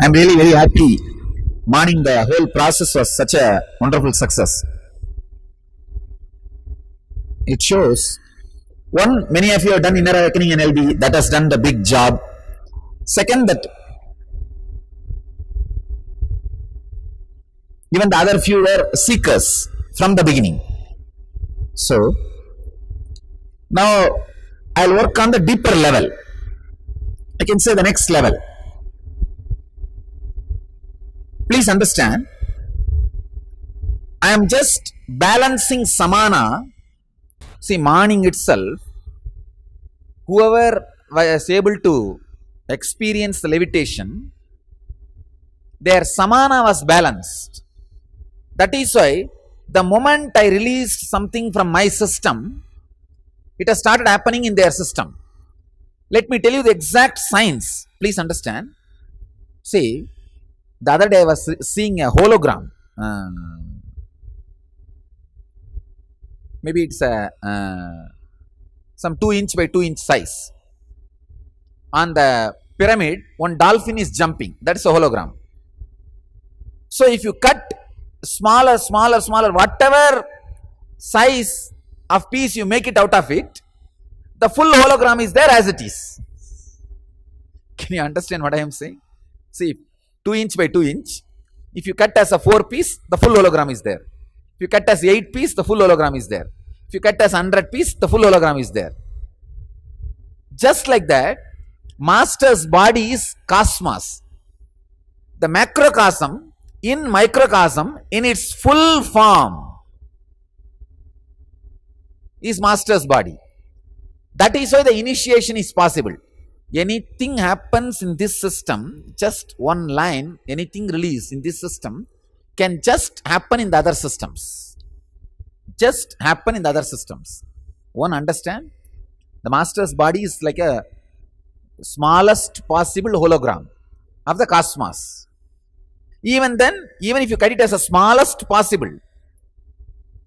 I'm really very happy. Morning, the whole process was such a wonderful success. It shows, one, many of you have done inner awakening NLB, that has done the big job. Second, that even the other few were seekers from the beginning. So, now I'll work on the deeper level. I can say the next level. Please understand, I am just balancing samana. See, morning itself, whoever was able to experience the levitation, their samana was balanced. That is why the moment I released something from my system, it has started happening in their system. Let me tell you the exact science. Please understand. See, the other day I was seeing a hologram. Maybe it's a some 2-inch by 2-inch size. On the pyramid, one dolphin is jumping. That is a hologram. So if you cut smaller, whatever size of piece you make it out of it, the full hologram is there as it is. Can you understand what I am saying? See, 2-inch by 2-inch. If you cut as a 4 piece, the full hologram is there. If you cut as 8 piece, the full hologram is there. If you cut as 100 piece, the full hologram is there. Just like that, Master's body is cosmos. The macrocosm in microcosm in its full form is Master's body. That is why the initiation is possible. Anything happens in this system, just one line, anything released in this system can just happen in the other systems. Just happen in the other systems. One understand? The Master's body is like a smallest possible hologram of the cosmos. Even then, even if you cut it as the smallest possible,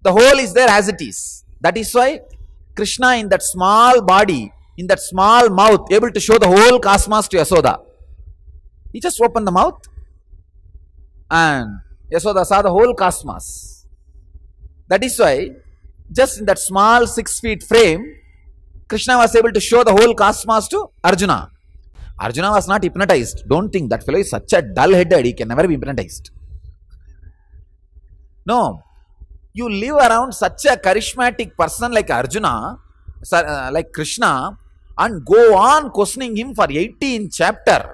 the whole is there as it is. That is why Krishna in that small body, in that small mouth, able to show the whole cosmos to Yasoda. He just opened the mouth and Yasoda saw the whole cosmos. That is why, just in that small 6 feet frame, Krishna was able to show the whole cosmos to Arjuna. Arjuna was not hypnotized. Don't think that fellow is such a dull-headed, he can never be hypnotized. No. You live around such a charismatic person like Arjuna, like Krishna, and go on questioning him for 18 chapters.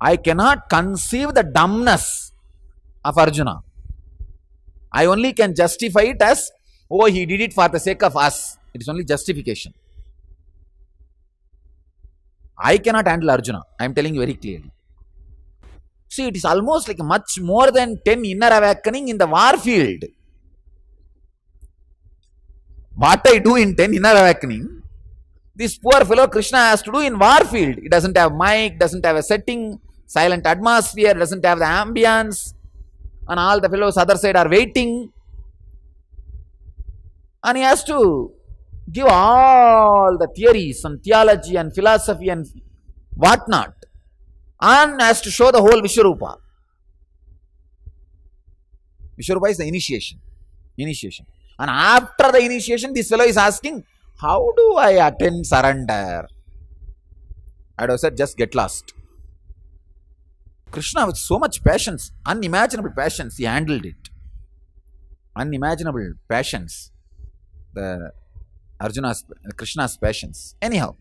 I cannot conceive the dumbness of Arjuna. I only can justify it as, oh, he did it for the sake of us. It is only justification. I cannot handle Arjuna. I am telling you very clearly. See, it is almost like much more than 10 inner awakening in the war field. What I do in 10 inner awakening, this poor fellow Krishna has to do in war field. It doesn't have mic, doesn't have a setting, silent atmosphere, doesn't have the ambience, and all the fellows other side are waiting. And he has to give all the theories and theology and philosophy and whatnot, and has to show the whole Vishwarupa. Vishwarupa is the initiation. And after the initiation, this fellow is asking, how do I attain surrender? I would have said, just get lost. Krishna with so much patience, unimaginable patience, he handled it. Unimaginable patience. The Krishna's patience. Anyhow,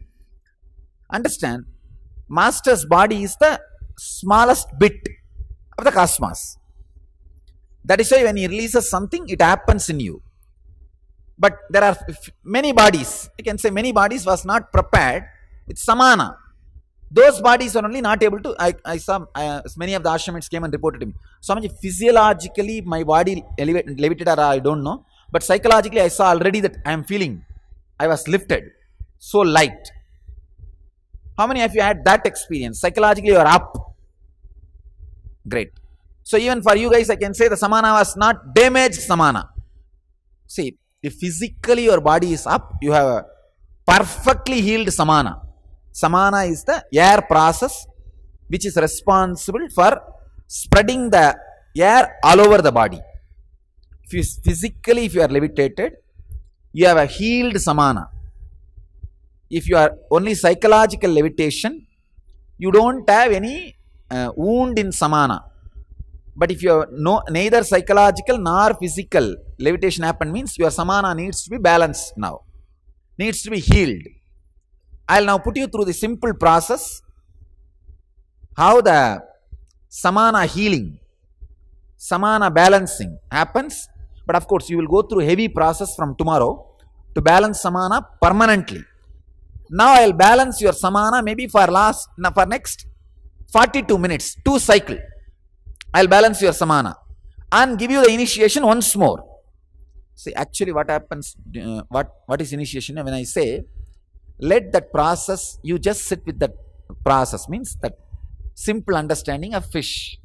understand, Master's body is the smallest bit of the cosmos. That is why when he releases something, it happens in you. But there are many bodies, I can say many bodies was not prepared with samana. Those bodies are only not able to, I saw many of the ashramites came and reported to me. So much physiologically my body levitated or I don't know. But psychologically I saw already that I am feeling, I was lifted, so light. How many of you had that experience? Psychologically you are up. Great. So even for you guys I can say the samana was not damaged samana. See, if physically your body is up, you have a perfectly healed samana. Samana is the air process which is responsible for spreading the air all over the body. Physically, if you are levitated, you have a healed samana. If you are only psychological levitation, you don't have any wound in samana. But if you are neither psychological nor physical levitation happen, means your samana needs to be balanced now, needs to be healed. I will now put you through the simple process how the samana healing, samana balancing happens. But of course, you will go through heavy process from tomorrow to balance samana permanently. Now I will balance your samana maybe for next 42 minutes, 2 cycle. I will balance your samana and give you the initiation once more. See, actually what happens, what is initiation? When I say, let that process, you just sit with that process, means that simple understanding of fish.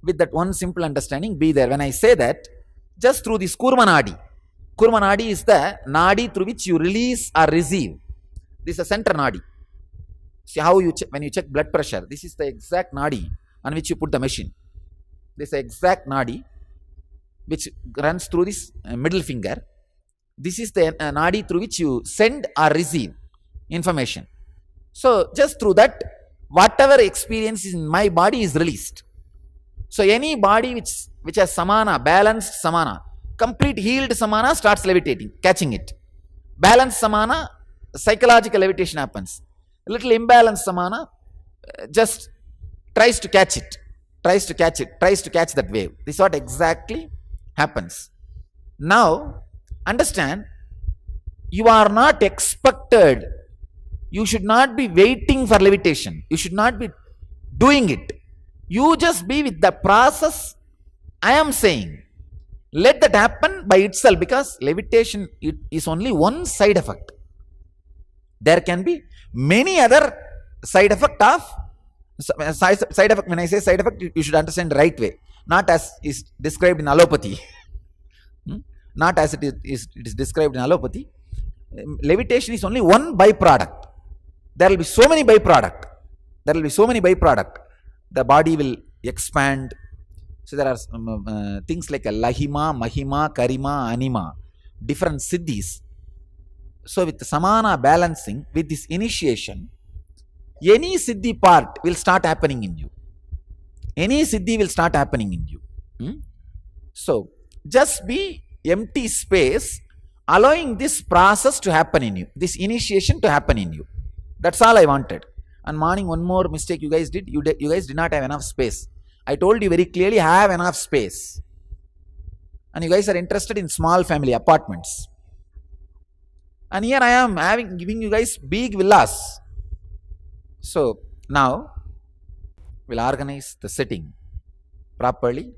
With that one simple understanding, be there. When I say that, just through this Kurma Nadi. Kurma Nadi is the Nadi through which you release or receive. This is a center Nadi. See how you check, when you check blood pressure, this is the exact Nadi on which you put the machine. This is the exact Nadi which runs through this middle finger. This is the Nadi through which you send or receive information. So just through that, whatever experience is in my body is released. So any body which has samana, balanced samana, complete healed samana starts levitating, catching it. Balanced samana, psychological levitation happens. A little imbalanced samana just tries to catch it, tries to catch that wave. This is what exactly happens. Now, understand, you are not expected, you should not be waiting for levitation, you should not be doing it. You just be with the process I am saying. Let that happen by itself, because levitation is only one side effect. There can be many other side effect of, side effect, when I say side effect, you should understand the right way. Not as is described in allopathy. Not as it is described in allopathy. Levitation is only one byproduct. There will be so many byproduct. The body will expand. So there are things like a Lahima, Mahima, Karima, Anima, different siddhis. So with samana balancing, with this initiation, any siddhi part will start happening in you. Any siddhi will start happening in you. So just be empty space, allowing this process to happen in you, this initiation to happen in you. That's all I wanted. And morning, one more mistake you guys did. You guys did not have enough space. I told you very clearly, have enough space. And you guys are interested in small family apartments. And here I am giving you guys big villas. So now we'll organize the sitting properly.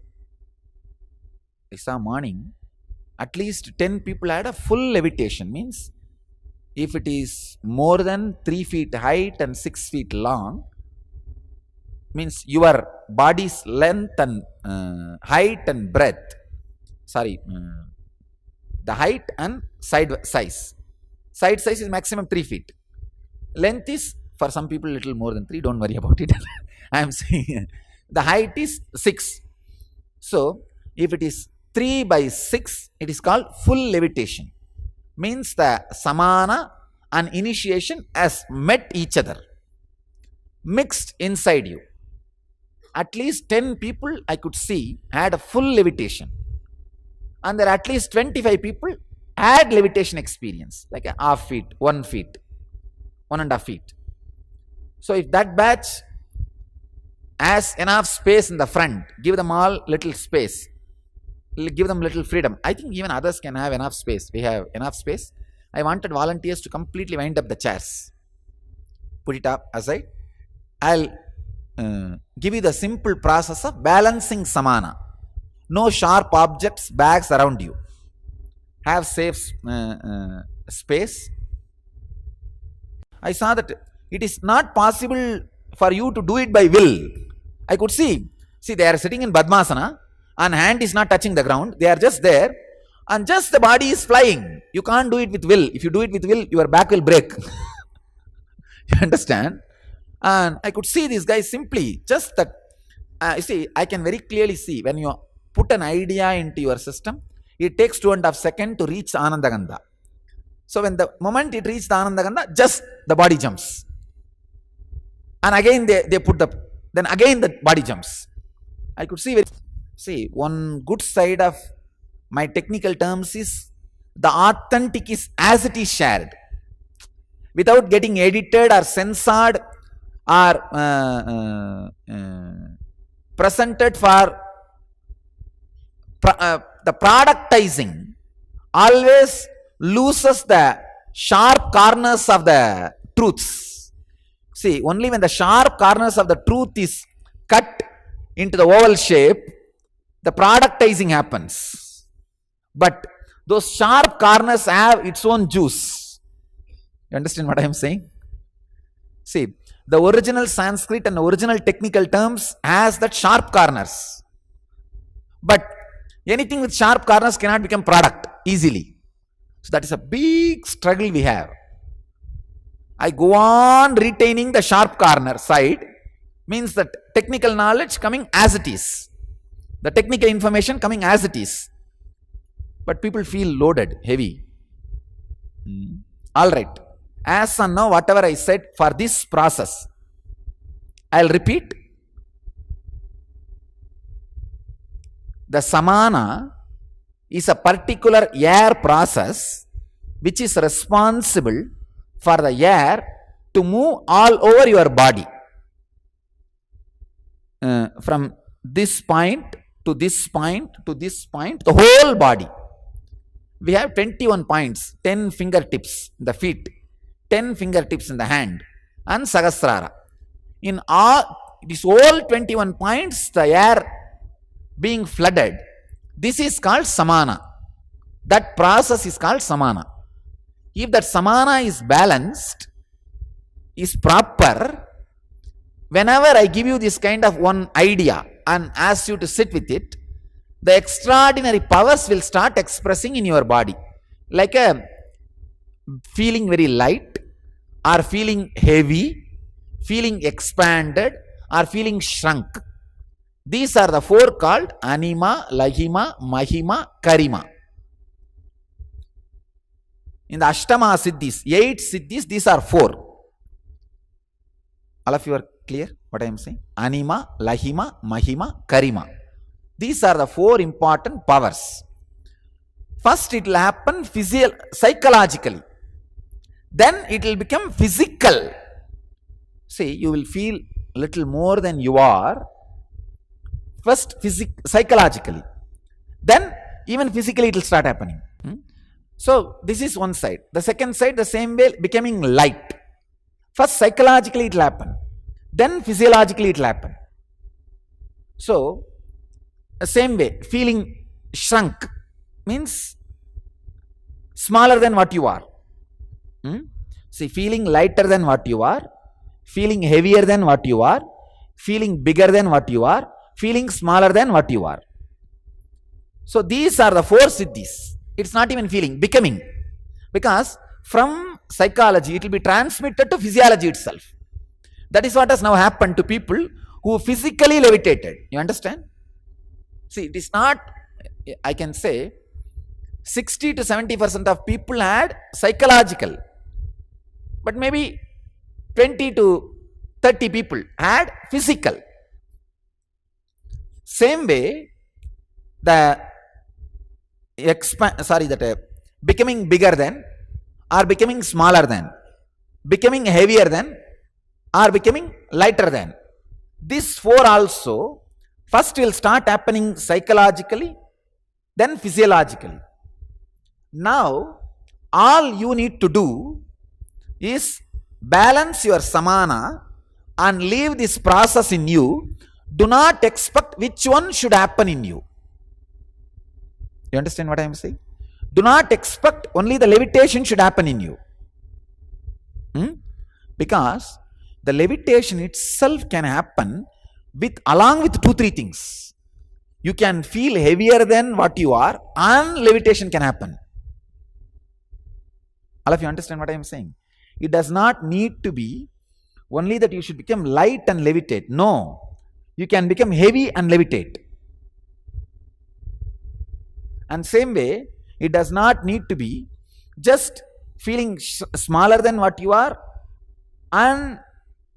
I saw morning, at least 10 people had a full levitation. Means if it is more than 3 feet height and 6 feet long, means your body's length and height and breadth, the height and side size. Side size is maximum 3 feet. Length is, for some people, little more than 3. Don't worry about it. I am saying the height is 6. So if it is 3 by 6, it is called full levitation. Means the samana and initiation has met each other, mixed inside you. At least 10 people I could see had a full levitation. And there are at least 25 people had levitation experience, like a half feet, 1 feet, 1.5 feet. So if that batch has enough space in the front, give them all little space, give them little freedom. I think even others can have enough space. We have enough space. I wanted volunteers to completely wind up the chairs. Put it up aside. I'll give you the simple process of balancing samana. No sharp objects, bags around you. Have safe space. I saw that it is not possible for you to do it by will. I could see they are sitting in Padmasana and hand is not touching the ground. They are just there and just the body is flying. You can't do it with will. If you do it with will, your back will break. You understand? And I could see this guy simply, just that, you see, I can very clearly see when you put an idea into your system, it takes 2.5 seconds to reach Anandagandha. So when the moment it reaches the Anandagandha, just the body jumps. And again they put then again the body jumps. I could see one good side of my technical terms is the authentic is as it is shared, without getting edited or censored or presented for the productizing always loses the sharp corners of the truths. See, only when the sharp corners of the truth is cut into the oval shape, the productizing happens. But those sharp corners have its own juice. You understand what I am saying? See, the original Sanskrit and the original technical terms has that sharp corners. But anything with sharp corners cannot become product easily. So that is a big struggle we have. I go on retaining the sharp corner side, means that technical knowledge coming as it is. The technical information coming as it is. But people feel loaded, heavy. Alright. As and now, whatever I said for this process, I'll repeat. The samana is a particular air process which is responsible for the air to move all over your body. From this point to this point to this point, the whole body. We have 21 points, 10 fingertips in the feet, 10 fingertips in the hand, and Sahasrara. In all these all 21 points, the air being flooded, this is called samana. That process is called samana. If that samana is balanced, is proper, whenever I give you this kind of one idea and ask you to sit with it, the extraordinary powers will start expressing in your body. Like a feeling very light, or feeling heavy, feeling expanded, or feeling shrunk. These are the four called anima, lahima, mahima, karima. In the Ashtama Siddhis, 8 Siddhis, these are 4. All of you are clear what I am saying? Anima, lahima, mahima, karima. These are the 4 important powers. First it will happen psychologically. Then it will become physical. See, you will feel a little more than you are. First psychologically. Then even physically it will start happening. So this is one side. The second side, the same way, becoming light. First psychologically it will happen. Then physiologically it will happen. So, the same way, feeling shrunk means smaller than what you are. See, feeling lighter than what you are, feeling heavier than what you are, feeling bigger than what you are, feeling smaller than what you are. So these are the 4 siddhis. It's not even feeling, becoming. Because from psychology, it will be transmitted to physiology itself. That is what has now happened to people who physically levitated. You understand? See, it is not, I can say, 60 to 70% of people had psychological. But maybe 20 to 30 people had physical. Same way, the becoming bigger than, or becoming smaller than, becoming heavier than, or becoming lighter than. These 4 also first will start happening psychologically, then physiologically. Now, all you need to do is balance your samana and leave this process in you. Do not expect which one should happen in you. You understand what I am saying? Do not expect only the levitation should happen in you. Because the levitation itself can happen along with 2-3 things. You can feel heavier than what you are, and levitation can happen. All of you understand what I am saying? It does not need to be only that you should become light and levitate. No, you can become heavy and levitate. And same way, it does not need to be just feeling smaller than what you are and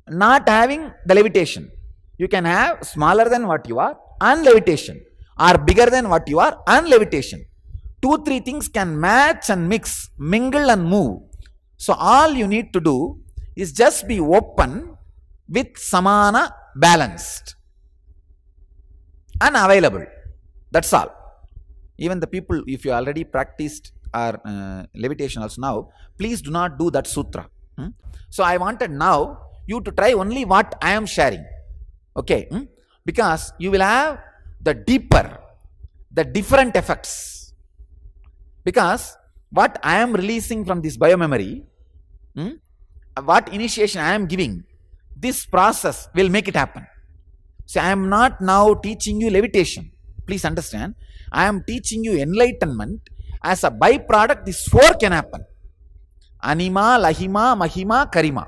not having the levitation. You can have smaller than what you are and levitation, or bigger than what you are and levitation. 2-3 things can match and mix, mingle and move. So all you need to do is just be open with samana, balanced and available. That's all. Even the people, if you already practiced or levitation also now, please do not do that sutra. So I wanted now you to try only what I am sharing. Okay, because you will have the deeper, the different effects. Because what I am releasing from this biomemory, what initiation I am giving, this process will make it happen. So I am not now teaching you levitation. Please understand, I am teaching you enlightenment. As a byproduct, these 4 can happen. Anima, Lahima, Mahima, Karima.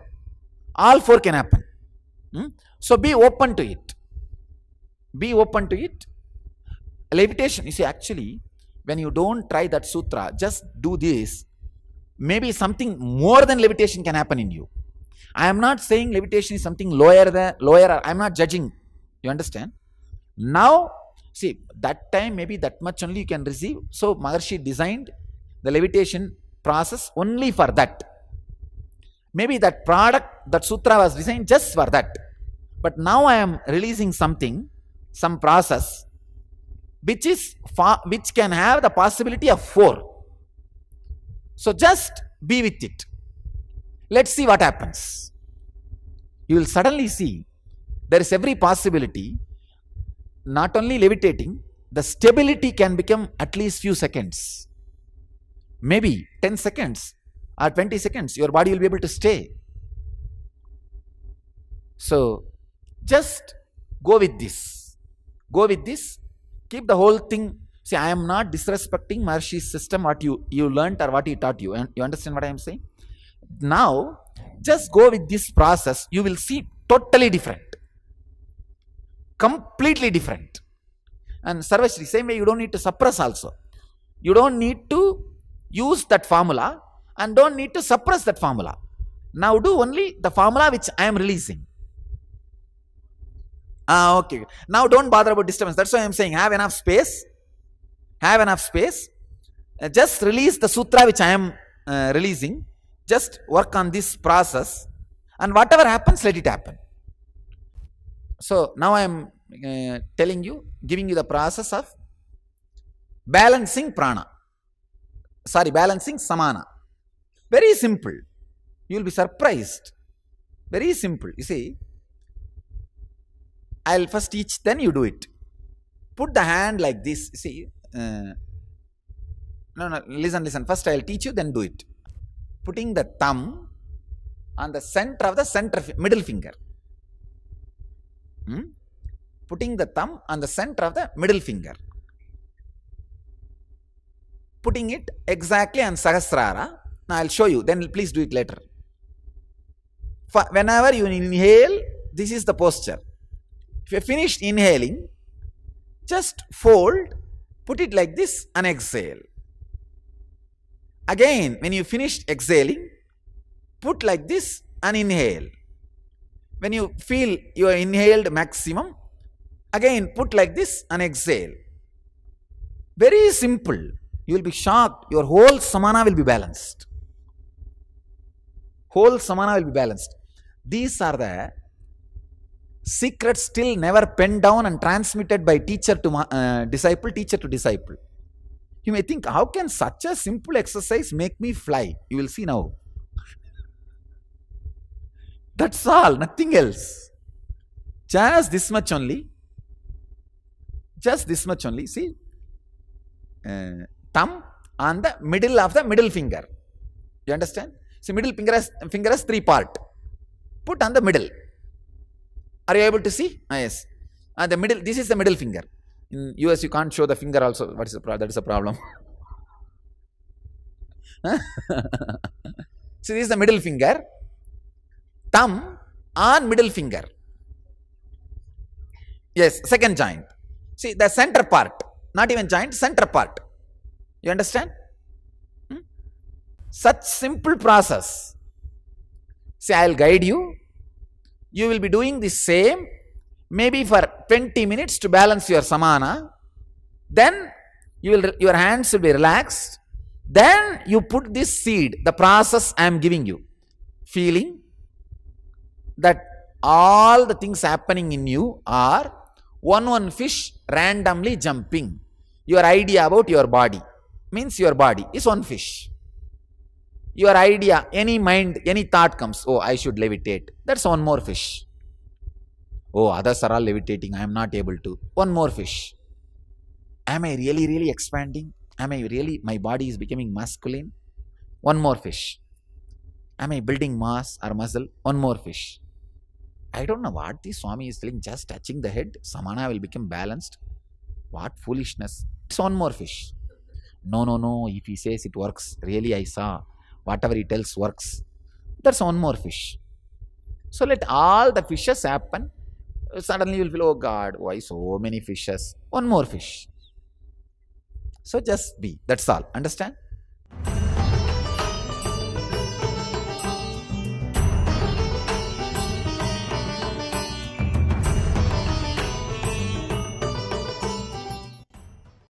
All 4 can happen. So be open to it. Be open to it. Levitation, you see, actually, when you don't try that sutra, just do this, maybe something more than levitation can happen in you. I am not saying levitation is something lower, I am not judging. You understand? Now, see, that time maybe that much only you can receive. So Maharshi designed the levitation process only for that. Maybe that product, that sutra was designed just for that. But now I am releasing something, some process, which can have the possibility of 4. So just be with it. Let's see what happens. You will suddenly see there is every possibility. Not only levitating, the stability can become at least few seconds. Maybe 10 seconds or 20 seconds, your body will be able to stay. So just go with this. Go with this. Keep the whole thing. See, I am not disrespecting Maharshi's system, what you learnt or what he taught you. You understand what I am saying? Now, just go with this process. You will see totally different. Completely different. And Sarvashri, same way you don't need to suppress also. You don't need to use that formula and don't need to suppress that formula. Now do only the formula which I am releasing. Okay. Now don't bother about disturbance. That's why I am saying have enough space. Have enough space. Just release the sutra which I am releasing. Just work on this process. And whatever happens, let it happen. So now I am telling you, giving you the process of balancing prana. Balancing samana. Very simple. You will be surprised. Very simple. You see, I will first teach, then you do it. Put the hand like this. See, no, listen. First I will teach you, then do it. Putting the thumb on the center of the middle finger. Putting the thumb on the center of the middle finger. Putting it exactly on Sahasrara. Now I will show you, then please do it later. Whenever you inhale, this is the posture. If you finished inhaling, just fold, put it like this and exhale. Again, when you finished exhaling, put like this and inhale. When you feel you are inhaled maximum, again put like this and exhale. Very simple. You will be shocked. Your whole samana will be balanced. Whole samana will be balanced. These are the secrets still never penned down and transmitted by teacher to disciple, teacher to disciple. You may think, how can such a simple exercise make me fly? You will see now. That's all, nothing else. Just this much only. Just this much only. See, thumb on the middle of the middle finger. You understand? See, middle finger has 3 parts. Put on the middle. Are you able to see? Yes. The middle. This is the middle finger. In US, you can't show the finger also. What is the problem? That is a problem. So this is the middle finger. Thumb on middle finger. Yes, second joint. See the center part, not even joint, center part. You understand? Such simple process. See, I will guide you. You will be doing the same, maybe for 20 minutes to balance your samana. Then your hands will be relaxed. Then you put this seed, the process I am giving you, feeling that all the things happening in you are one fish randomly jumping. Your idea about your body means your body is one fish. Your idea, any mind, any thought comes, oh, I should levitate. That's one more fish. Oh, others are all levitating. I am not able to. One more fish. Am I really expanding? Am I really, my body is becoming masculine? One more fish. Am I building mass or muscle? One more fish. I don't know what the Swami is telling, just touching the head, samana will become balanced. What foolishness. It's one more fish. No. If he says it works, really I saw. Whatever he tells works. That's one more fish. So let all the fishes happen. Suddenly you will feel, oh God, why so many fishes? One more fish. So just be. That's all. Understand?